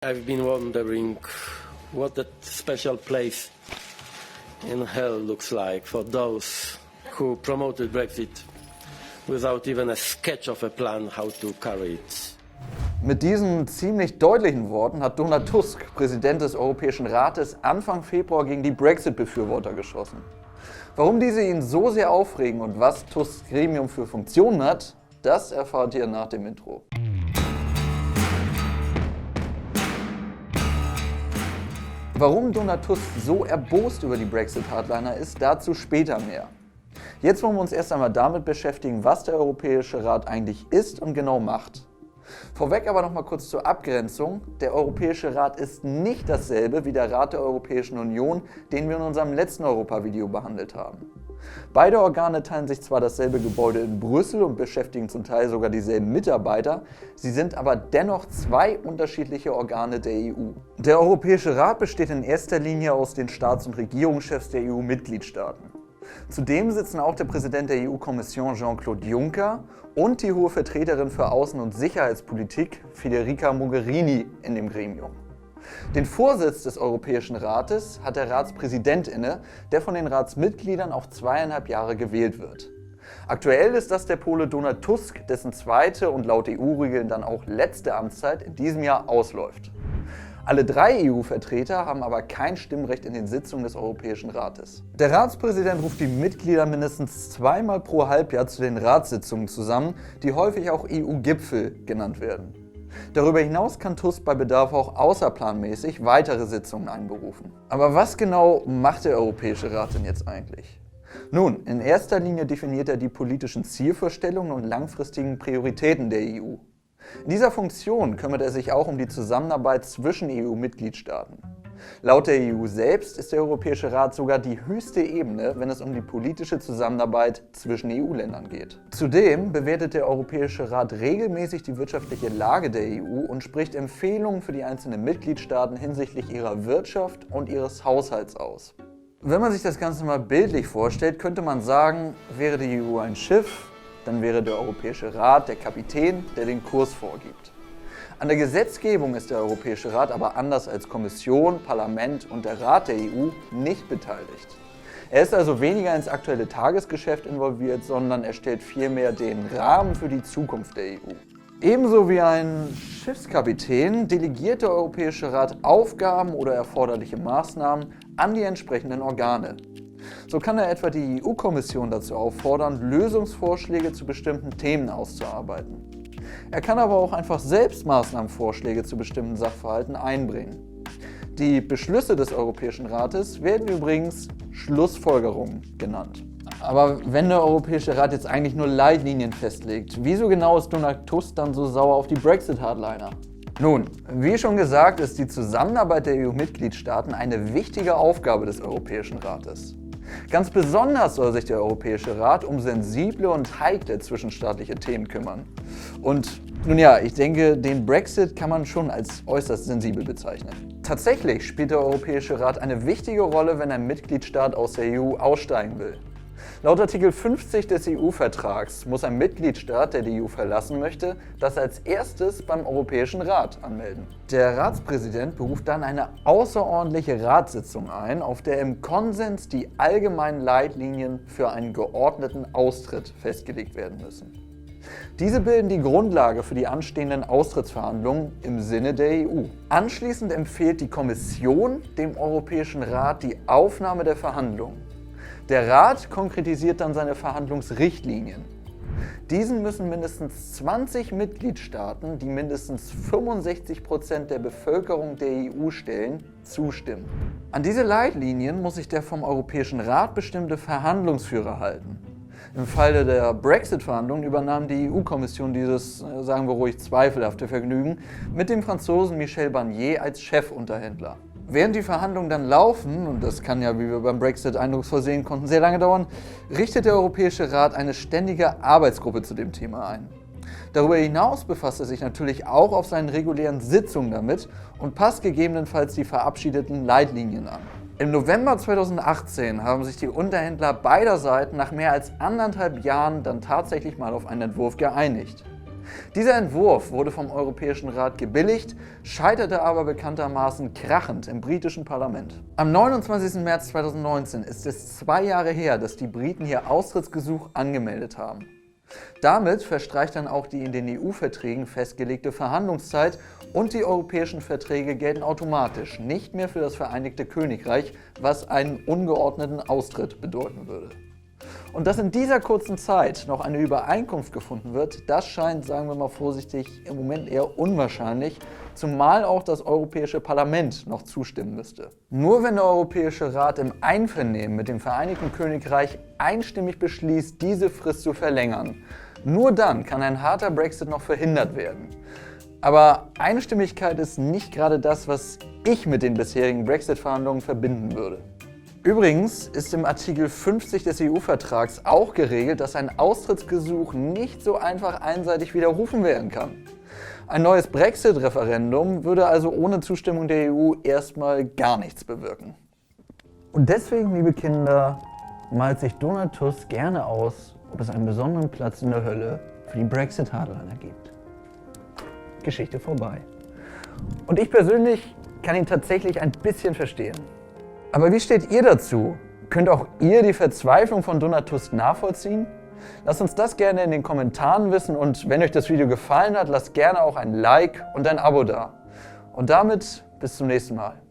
I've been wondering what that special place in hell looks like for those who promoted Brexit without even a sketch of a plan how to carry it. Mit diesen ziemlich deutlichen Worten hat Donald Tusk, Präsident des Europäischen Rates, Anfang Februar gegen die Brexit-Befürworter geschossen. Warum diese ihn so sehr aufregen und was Tusks Gremium für Funktionen hat, das erfahrt ihr nach dem Intro. Warum Donald Tusk so erbost über die Brexit-Hardliner ist, dazu später mehr. Jetzt wollen wir uns erst einmal damit beschäftigen, was der Europäische Rat eigentlich ist und genau macht. Vorweg aber noch mal kurz zur Abgrenzung. Der Europäische Rat ist nicht dasselbe wie der Rat der Europäischen Union, den wir in unserem letzten Europa-Video behandelt haben. Beide Organe teilen sich zwar dasselbe Gebäude in Brüssel und beschäftigen zum Teil sogar dieselben Mitarbeiter, sie sind aber dennoch zwei unterschiedliche Organe der EU. Der Europäische Rat besteht in erster Linie aus den Staats- und Regierungschefs der EU-Mitgliedstaaten. Zudem sitzen auch der Präsident der EU-Kommission Jean-Claude Juncker und die hohe Vertreterin für Außen- und Sicherheitspolitik Federica Mogherini in dem Gremium. Den Vorsitz des Europäischen Rates hat der Ratspräsident inne, der von den Ratsmitgliedern auf 2,5 Jahre gewählt wird. Aktuell ist das der Pole Donald Tusk, dessen zweite und laut EU-Regeln dann auch letzte Amtszeit in diesem Jahr ausläuft. Alle drei EU-Vertreter haben aber kein Stimmrecht in den Sitzungen des Europäischen Rates. Der Ratspräsident ruft die Mitglieder mindestens zweimal pro Halbjahr zu den Ratssitzungen zusammen, die häufig auch EU-Gipfel genannt werden. Darüber hinaus kann Tusk bei Bedarf auch außerplanmäßig weitere Sitzungen einberufen. Aber was genau macht der Europäische Rat denn jetzt eigentlich? Nun, in erster Linie definiert er die politischen Zielvorstellungen und langfristigen Prioritäten der EU. In dieser Funktion kümmert er sich auch um die Zusammenarbeit zwischen EU-Mitgliedstaaten. Laut der EU selbst ist der Europäische Rat sogar die höchste Ebene, wenn es um die politische Zusammenarbeit zwischen EU-Ländern geht. Zudem bewertet der Europäische Rat regelmäßig die wirtschaftliche Lage der EU und spricht Empfehlungen für die einzelnen Mitgliedstaaten hinsichtlich ihrer Wirtschaft und ihres Haushalts aus. Wenn man sich das Ganze mal bildlich vorstellt, könnte man sagen, wäre die EU ein Schiff, dann wäre der Europäische Rat der Kapitän, der den Kurs vorgibt. An der Gesetzgebung ist der Europäische Rat aber anders als Kommission, Parlament und der Rat der EU nicht beteiligt. Er ist also weniger ins aktuelle Tagesgeschäft involviert, sondern er stellt vielmehr den Rahmen für die Zukunft der EU. Ebenso wie ein Schiffskapitän delegiert der Europäische Rat Aufgaben oder erforderliche Maßnahmen an die entsprechenden Organe. So kann er etwa die EU-Kommission dazu auffordern, Lösungsvorschläge zu bestimmten Themen auszuarbeiten. Er kann aber auch einfach selbst Maßnahmenvorschläge zu bestimmten Sachverhalten einbringen. Die Beschlüsse des Europäischen Rates werden übrigens Schlussfolgerungen genannt. Aber wenn der Europäische Rat jetzt eigentlich nur Leitlinien festlegt, wieso genau ist Donald Tusk dann so sauer auf die Brexit-Hardliner? Nun, wie schon gesagt, ist die Zusammenarbeit der EU-Mitgliedstaaten eine wichtige Aufgabe des Europäischen Rates. Ganz besonders soll sich der Europäische Rat um sensible und heikle zwischenstaatliche Themen kümmern. Und nun ja, ich denke, den Brexit kann man schon als äußerst sensibel bezeichnen. Tatsächlich spielt der Europäische Rat eine wichtige Rolle, wenn ein Mitgliedstaat aus der EU aussteigen will. Laut Artikel 50 des EU-Vertrags muss ein Mitgliedstaat, der die EU verlassen möchte, das als erstes beim Europäischen Rat anmelden. Der Ratspräsident beruft dann eine außerordentliche Ratssitzung ein, auf der im Konsens die allgemeinen Leitlinien für einen geordneten Austritt festgelegt werden müssen. Diese bilden die Grundlage für die anstehenden Austrittsverhandlungen im Sinne der EU. Anschließend empfiehlt die Kommission dem Europäischen Rat die Aufnahme der Verhandlungen. Der Rat konkretisiert dann seine Verhandlungsrichtlinien. Diesen müssen mindestens 20 Mitgliedstaaten, die mindestens 65% der Bevölkerung der EU stellen, zustimmen. An diese Leitlinien muss sich der vom Europäischen Rat bestimmte Verhandlungsführer halten. Im Falle der Brexit-Verhandlungen übernahm die EU-Kommission dieses, sagen wir ruhig, zweifelhafte Vergnügen mit dem Franzosen Michel Barnier als Chefunterhändler. Während die Verhandlungen dann laufen, und das kann ja, wie wir beim Brexit eindrucksvoll sehen konnten, sehr lange dauern, richtet der Europäische Rat eine ständige Arbeitsgruppe zu dem Thema ein. Darüber hinaus befasst er sich natürlich auch auf seinen regulären Sitzungen damit und passt gegebenenfalls die verabschiedeten Leitlinien an. Im November 2018 haben sich die Unterhändler beider Seiten nach mehr als 1,5 Jahren dann tatsächlich mal auf einen Entwurf geeinigt. Dieser Entwurf wurde vom Europäischen Rat gebilligt, scheiterte aber bekanntermaßen krachend im britischen Parlament. Am 29. März 2019 ist es 2 Jahre her, dass die Briten ihr Austrittsgesuch angemeldet haben. Damit verstreicht dann auch die in den EU-Verträgen festgelegte Verhandlungszeit und die europäischen Verträge gelten automatisch nicht mehr für das Vereinigte Königreich, was einen ungeordneten Austritt bedeuten würde. Und dass in dieser kurzen Zeit noch eine Übereinkunft gefunden wird, das scheint, sagen wir mal vorsichtig, im Moment eher unwahrscheinlich, zumal auch das Europäische Parlament noch zustimmen müsste. Nur wenn der Europäische Rat im Einvernehmen mit dem Vereinigten Königreich einstimmig beschließt, diese Frist zu verlängern, nur dann kann ein harter Brexit noch verhindert werden. Aber Einstimmigkeit ist nicht gerade das, was ich mit den bisherigen Brexit-Verhandlungen verbinden würde. Übrigens ist im Artikel 50 des EU-Vertrags auch geregelt, dass ein Austrittsgesuch nicht so einfach einseitig widerrufen werden kann. Ein neues Brexit-Referendum würde also ohne Zustimmung der EU erstmal gar nichts bewirken. Und deswegen, liebe Kinder, malt sich Donald Tusk gerne aus, ob es einen besonderen Platz in der Hölle für die Brexit-Hardliner gibt. Geschichte vorbei. Und ich persönlich kann ihn tatsächlich ein bisschen verstehen. Aber wie steht ihr dazu? Könnt auch ihr die Verzweiflung von Donald Tusk nachvollziehen? Lasst uns das gerne in den Kommentaren wissen und wenn euch das Video gefallen hat, lasst gerne auch ein Like und ein Abo da. Und damit bis zum nächsten Mal.